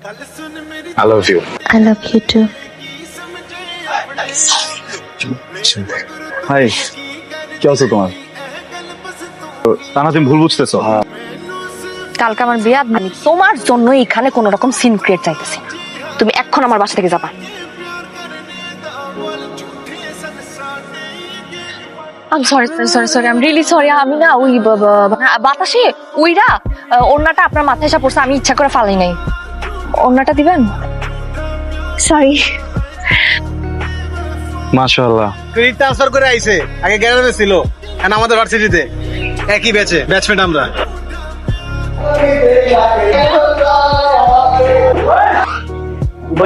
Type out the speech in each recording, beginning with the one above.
I love you. I love you too. Hi, কি অবস্থা তোমার? তানা তুমি ভুল বুঝতেছো। কালকে আমার বিয়ে, আমি তোমার জন্য এখানে কোন রকম সিন ক্রিয়েট চাইতেছি। তুমি এখন আমার বাসা থেকে যাবা। Sorry I am really sorry. আমি না ওই বাতাসে উইরা ওড়নাটা আপনার মাথায় এসে পড়ছে, আমি ইচ্ছা করে ফালাই নাই। ওড়নাটা দিবেন? সরি। মাশাআল্লাহ। ক্রেডিট ট্রান্সফার করে আইছে, আগে গ্যারেজে ছিল, এখন আমাদের ভার্সিটিতে একই ব্যাচমেট আমরা।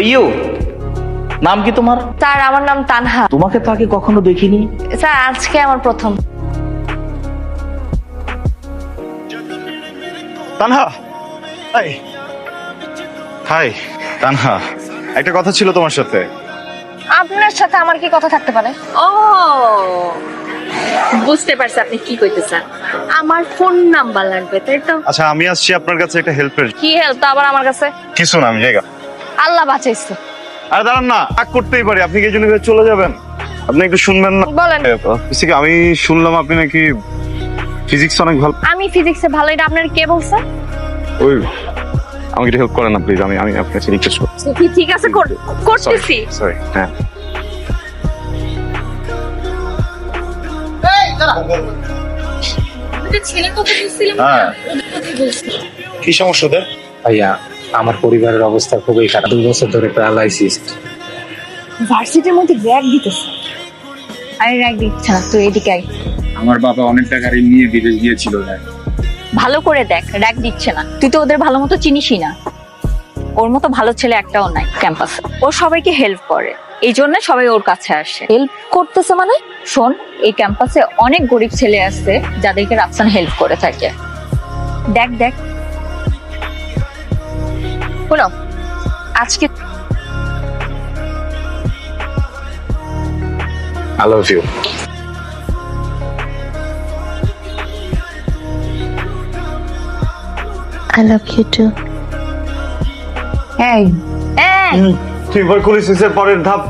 ইউ নাম কি তোমার? স্যার আমার নাম তানহা। তোমাকে তো আগে কখনো দেখিনি। স্যার আজকে আমার প্রথম। তানহা, হাই। হাই তানহা, একটা কথা ছিল তোমার সাথে। আপনার সাথে আমার কি কথা থাকতে পারে? ও বুঝতে পারছি আপনি কি কইতেছেন। আমার ফোন নাম্বার লাগবে, তাই তো? আচ্ছা, আমি আসছি আপনার কাছে একটা হেল্পের। কি হেল্প আবার আমার কাছে? কিছু না, আমি জায়গা। আল্লাহ বাঁচাইছে। আরে দাঁড়ান না, রাগ করতেই পারি। আপনি কি এই জন্য চলে যাবেন? আপনি একটু শুনবেন না? বলেন। আমি শুনলাম আপনি নাকি ফিজিক্স অনেক ভালো। আমি ফিজিক্সে ভালো, এটা আপনার কে বলছে? ওই আমাকে একটু হেল্প করেন না প্লিজ। আমি আপনার কাছে রিকোয়েস্ট করছি। ঠিক আছে করতেছি। সরি। হ্যাঁ, ছেলে কথা বলছিলাম। হ্যাঁ। কি সমস্যা ওদের? ভাইয়া, আমার পরিবারের অবস্থা খুবই খারাপ। 2 বছর ধরে প্যারালাইসিস। ভার্সিটির মধ্যে র‍্যাগ দিতেছে। আরে র‍্যাগ দিচ্ছে না, তুই এদিকে আয়। আমার বাবা অনেক টাকা ঋণ নিয়ে বিদেশ গিয়েছিল। ভালো করে দেখ, র‍্যাগ দিচ্ছে না। তুই তো ওদের ভালো মতো চিনিসই না। ওর মতো ভালো ছেলে একটাও নাই ক্যাম্পাসে। ও সবাইকে হেল্প করে, এই জন্য সবাই ওর কাছে আসে। হেল্প করতেছে মানে? শোন, এই ক্যাম্পাসে অনেক গরিব ছেলে আছে যাদেরকে রাফসান হেল্প করে থাকে। দেখ শোনো, আজকে I love you. I love you too. এই তুই ভয় করিস এর পরের ধাপ।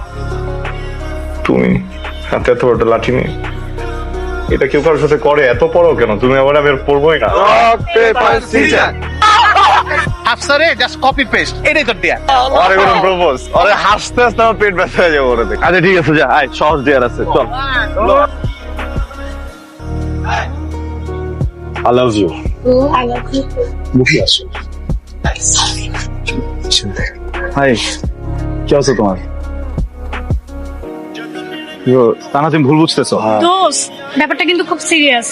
তুমি হাতে এত বড় লাঠি নিয়ে এটা কেউ কারোর সাথে করে? এত পড়ো কেন তুমি? আবার আমি পড়বোই না। আফসারে জাস্ট কপি পেস্ট, এটাই তো দেয়া। আরে কোনো প্রপোজ? আরে হাসতে হাসতে আমার পেট ব্যথা হয়ে যাবে ওরে দেখে। আচ্ছা ঠিক আছে, যা আয়, সহজ দেয়ার আছে, চল। I love you. মুখে আসো। হাই, কি অবস্থা তোমার? তানা তুমি ভুল বুঝতেছো। দোস্ত, ব্যাপারটা কিন্তু খুব সিরিয়াস।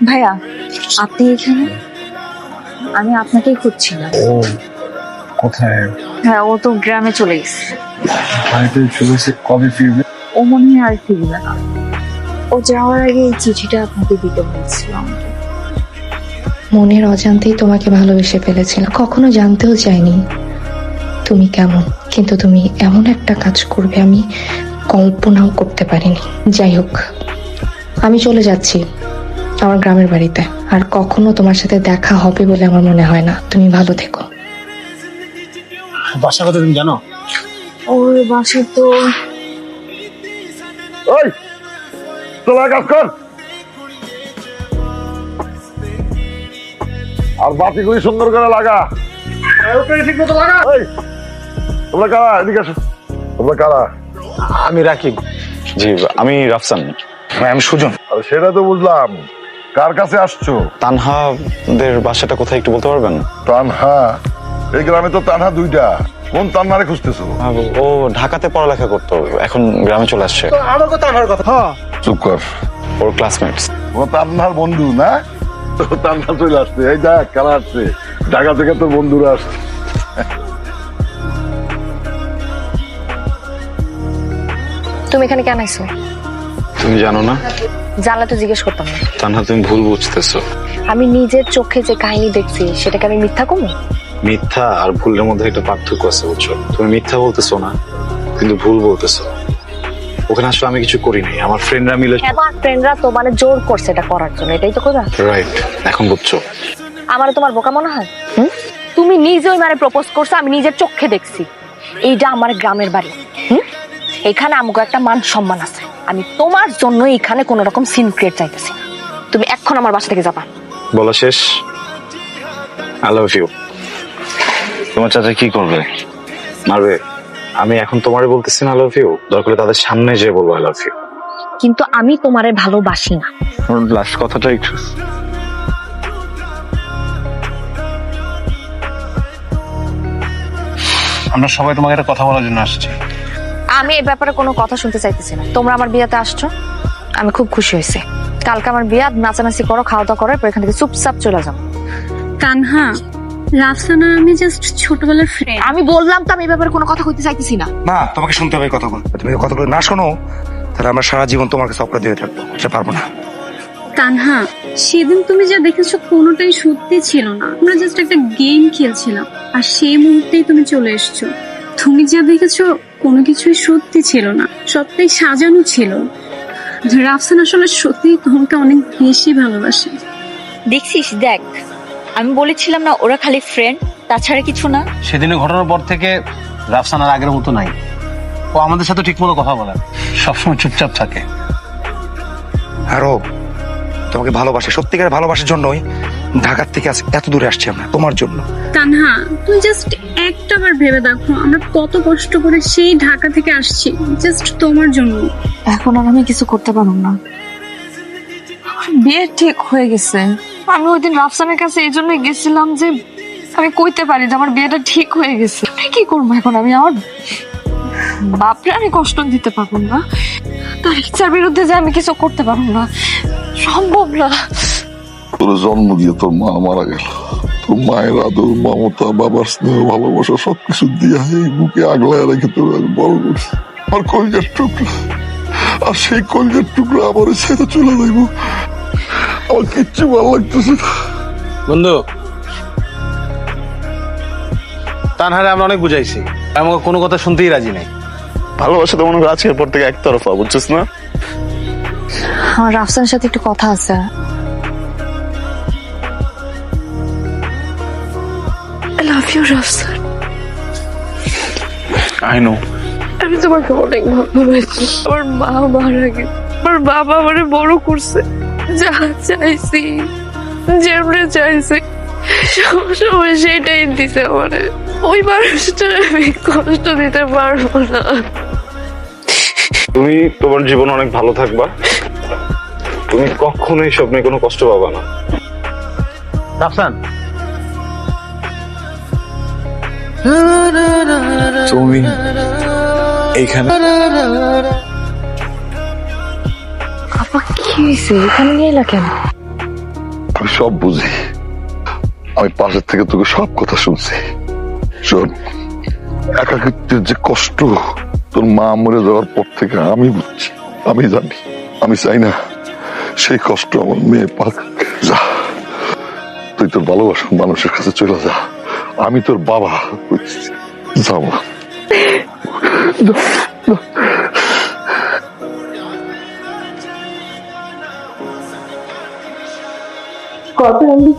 ভাইয়া, আপনি এখানে? আমি আপনাকেই খুঁজছিলাম। ও কোথায়? হ্যাঁ, ও তো গ্রামে চলে গেছে। বাড়িতে চলেছে, কবে ফিরবে? ও মনে হয় আর ফিরবে না। ও যাওয়ার আগে এই চিঠিটা আপনাকে দিতে বলছিলাম। মনের অজান্তেই তোমাকে ভালোবেসে ফেলেছিলাম। কখনো জানতেও চাইনি তুমি কেমন, কিন্তু তুমি এমন একটা কাজ করবে আমি কল্পনাও করতে পারিনি। যাই হোক, আমি চলে যাচ্ছি আমার গ্রামের বাড়িতে। আর কখনো তোমার সাথে দেখা হবে বলে আমার মনে হয় না। তুমি ভালো থেকো। বাসা কথা তুমি জানো? ওর বাসা তো ওই তোমার কাজ কর। আর বাতিগুলি সুন্দর করে লাগা। ঠিক মতো লাগা। ওই তোমরা কারা? এদিকে আসো। তোমরা কারা? আমি রাকিব। জি, আমি রাফসান। আমি সুজন। সেটা তো বুঝলাম, কার কাছে আসছো? তানহাদের বাসাটা কোথায় একটু বলতে পারবেন? তানহা? এই গ্রামে তো তানহা 2টা। কোন তানহারে খুঁজতেছো? ও ঢাকাতে পড়ালেখা করতো, এখন গ্রামে চলে আসছে। আমার কথা আমার কথা। হ্যাঁ, চুপ কর। ওর ক্লাসমেটস। ও তানহার বন্ধু না? তো তানহা চলে আসছে। এই দেখ কারা আসছে, ঢাকা থেকে তোর বন্ধুরা আসছে। তুমি এখানে কেন আইছো? তুমি জানো না? জানলে তো জিজ্ঞেস করতাম না। তানহা তুমি ভুল বুঝতেছো। আমি নিজের চোখে যে কাহিনী দেখছি সেটাকে আমি মিথ্যা কমু? মিথ্যা আর ভুলের মধ্যে একটা পার্থক্য আছে, বুঝছো? তুমি মিথ্যা বলতেছো না, কিন্তু ভুল বলতেছো। ওখানে আসলে আমি কিছু করিনি, আমার ফ্রেন্ডরা মিলে। আমার ফ্রেন্ডরা তো মানে জোর করছে এটা করার জন্য, এটাই তো কথা। রাইট, এখন বুঝছো। আমার তোমার বোকা মনে হয়? তুমি নিজেই মানে প্রপোজ করছো, আমি নিজের চোখে দেখছি। এইটা আমার গ্রামের বাড়ি, এখানে আমাকে একটা মান সম্মান আছে। আমি তোমার জন্য এখানে কোন রকম সিন ক্রিয়েট চাইতেছি না। তুমি এখন আমার বাসা থেকে যাবা। বলা শেষ। I love you. তোমার চাচা কি করবে? মারবে? আমি এখন তোমারে বলতেছি না আই লাভ ইউ, দরকার হলে তাদের সামনে যেয়ে বলবো আই লাভ ইউ। কিন্তু আমি তোমারে ভালোবাসি না। লাস্ট কথাটা একটু। আমরা সবাই তোমাকে একটা কথা বলার জন্য আসছি। আমি এই ব্যাপারে কোনো কথা শুনতে চাইতেছি না। তোমরা আমার বিয়েতে আসছো, আমি খুব খুশি হয়েছি। কালকে আমার বিয়ে, নাচানাচি করো, খাওয়া দাওয়া করো, এরপর এখান থেকে চুপচাপ চলে যাও। কানহা, রাফসানা আমি জাস্ট ছোটবেলার ফ্রেন্ড। আমি বললাম তো আমি এই ব্যাপারে কোনো কথা কইতে চাইতেছি না। না, তোমাকে শুনতে হবে কথাগুলো। তুমি কথাগুলো না শোনো তাহলে আমরা সারা জীবন তোমার কাছে অপরাধী হয়ে থাকবো, সেটা পারবো না। কানহা, সেদিন তুমি যা দেখেছো কোনোটাই সত্যি ছিল না। আমরা জাস্ট একটা গেম খেলছিলাম, আর সেই মুহূর্তেই তুমি চলে এসছো। তুমি যা দেখেছো কোনো কিছুই সত্যি ছিল না, সবটাই সাজানো ছিল। রাফসান আসলে সত্যি তোমাকে অনেক বেশি ভালোবাসে। দেখছিস, দেখ আমি বলেছিলাম না ওরা খালি ফ্রেন্ড, তাছাড়া কিছু না। সেদিনের ঘটনার পর থেকে রাফসানার আগের মতো নাই। ও আমাদের সাথে ঠিক মতো কথা বলে না, সবসময় চুপচাপ থাকে। আরো তোমাকে ভালোবাসে, সত্যিকার ভালোবাসার জন্যই ঢাকার থেকে এত দূরে আসছি আমরা, তোমার জন্য। কানহা, তুমি জাস্ট একটাবার ভেবে দেখো আমরা কত কষ্ট করে সেই ঢাকা থেকে আসছি জাস্ট তোমার জন্য। এখন আর আমি কিছু করতে পারবো না। বিয়ে ঠিক হয়ে গেছে। আমি ওই দিন রাফসানের কাছে এই জন্য গেছিলাম যে আমি কইতে পারি যে আমার বিয়েটা ঠিক হয়ে গেছে। কি করবো এখন আমি? আমার বাপরে আমি কষ্ট দিতে পারবো না, তার ইচ্ছার বিরুদ্ধে যে আমি কিছু করতে পারবো না, সম্ভব না। তোর জন্ম দিয়ে তোর মা মারা গেল, তোর মায়ের আদর, মমতা, বাবার স্নেহ, ভালোবাসা সবকিছু দিয়ে এই বুকে আগলায় রেখে তোর বড় করছে। আমার কলজার টুকরা, আর সেই কলজার টুকরা আমার ছেড়ে চলে যাইব, আমার কিচ্ছু ভালো লাগতেছে না। বন্ধু, তানহারে আমরা অনেক বুঝাইছি, আমাকে কোনো কথা শুনতেই রাজি নাই। ভালোবাসা তো মনে হয় আজকের পর থেকে একতরফা, বুঝছিস না? আমার রাফসানের সাথে একটু কথা আছে। I love you, Rafsan. I know. আমি তোমাকে অনেক ভালোবাসি। আমার মা মারা গেছে, আমার বাবা আমারে বড় করছে, যা চাইছি যেমনে চাইছে সবসময় সেটাই দিছে আমারে। ওই মানুষটা আমি কষ্ট দিতে পারবো না। তুমি তোমার জীবন অনেক ভালো থাকবা, তুমি কখনোই স্বপ্নে কোনো কষ্ট পাবা না। রাফসান, তুমি এইখানে আপা কি হয়েছে? এখানে নিয়ে এলা কেন? আমি সব বুঝি, আমি পাশের থেকে তোকে সব কথা শুনছি। শোন, একাকিত্বের যে কষ্ট তোর মা মরে যাওয়ার পর থেকে আমি বুঝছি, আমি জানি। আমি চাই না সেই কষ্ট আমার মেয়ে পাক। যা, তুই তোর ভালোবাসার মানুষের কাছে চলে যা, আমি তোর বাবা বুঝছি। যাও না। কথা আমি